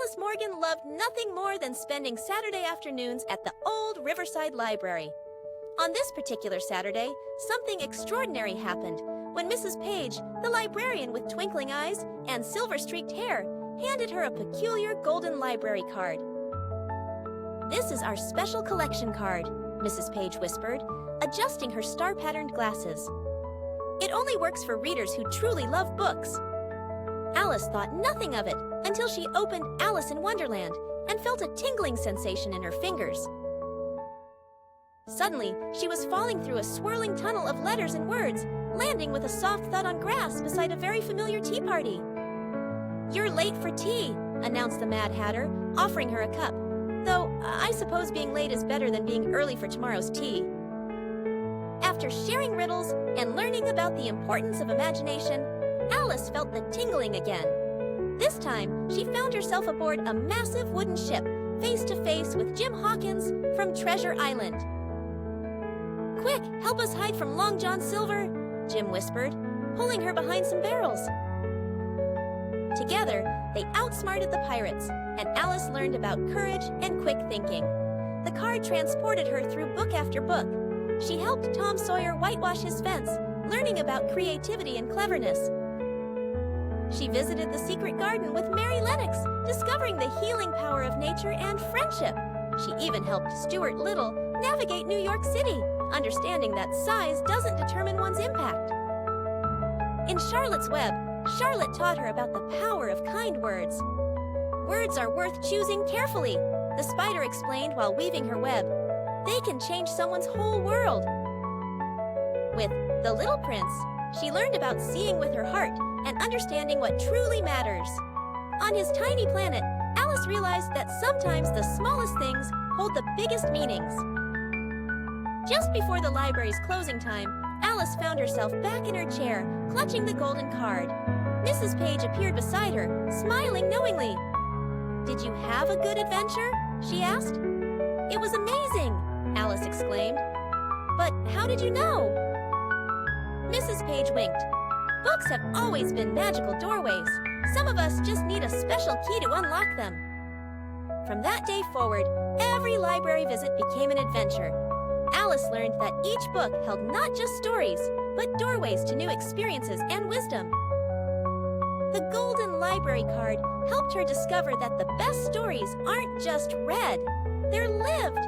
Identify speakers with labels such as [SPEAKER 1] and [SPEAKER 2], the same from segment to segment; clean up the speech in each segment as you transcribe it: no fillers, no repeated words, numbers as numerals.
[SPEAKER 1] Alice Morgan loved nothing more than spending Saturday afternoons at the old Riverside Library. On this particular Saturday, something extraordinary happened when Mrs. Paige, the librarian with twinkling eyes and silver-streaked hair, handed her a peculiar golden library card. "This is our special collection card," Mrs. Paige whispered, adjusting her star-patterned glasses. "It only works for readers who truly love books." Alice thought nothing of it until she opened Alice in Wonderland and felt a tingling sensation in her fingers. Suddenly, she was falling through a swirling tunnel of letters and words, landing with a soft thud on grass beside a very familiar tea party. "You're late for tea," announced the Mad Hatter, offering her a cup. Though, I suppose being late is better than being early for tomorrow's tea. After sharing riddles and learning about the importance of imagination, Alice felt the tingling again. This time, she found herself aboard a massive wooden ship, face to face with Jim Hawkins from Treasure Island. "Quick, help us hide from Long John Silver," Jim whispered, pulling her behind some barrels. Together, they outsmarted the pirates, and Alice learned about courage and quick thinking. The card transported her through book after book. She helped Tom Sawyer whitewash his fence, learning about creativity and cleverness. She visited the secret garden with Mary Lennox, discovering the healing power of nature and friendship. She even helped Stuart Little navigate New York City, understanding that size doesn't determine one's impact. In Charlotte's Web, Charlotte taught her about the power of kind words. "Words are worth choosing carefully," the spider explained while weaving her web. "They can change someone's whole world." With The Little Prince, she learned about seeing with her heart and understanding what truly matters. On his tiny planet, Alice realized that sometimes the smallest things hold the biggest meanings. Just before the library's closing time, Alice found herself back in her chair, clutching the golden card. Mrs. Paige appeared beside her, smiling knowingly. "Did you have a good adventure?" she asked. "It was amazing," Alice exclaimed. "But how did you know?" Mrs. Paige winked. "Books have always been magical doorways. Some of us just need a special key to unlock them." From that day forward, every library visit became an adventure. Alice learned that each book held not just stories, but doorways to new experiences and wisdom. The Golden Library card helped her discover that the best stories aren't just read, they're lived.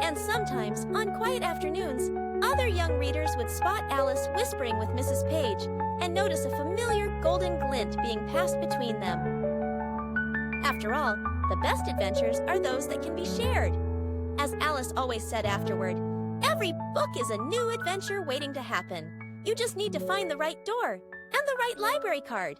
[SPEAKER 1] And sometimes, on quiet afternoons, other young readers would spot Alice whispering with Mrs. Paige and notice a familiar golden glint being passed between them. After all, the best adventures are those that can be shared. As Alice always said afterward, "Every book is a new adventure waiting to happen. You just need to find the right door and the right library card."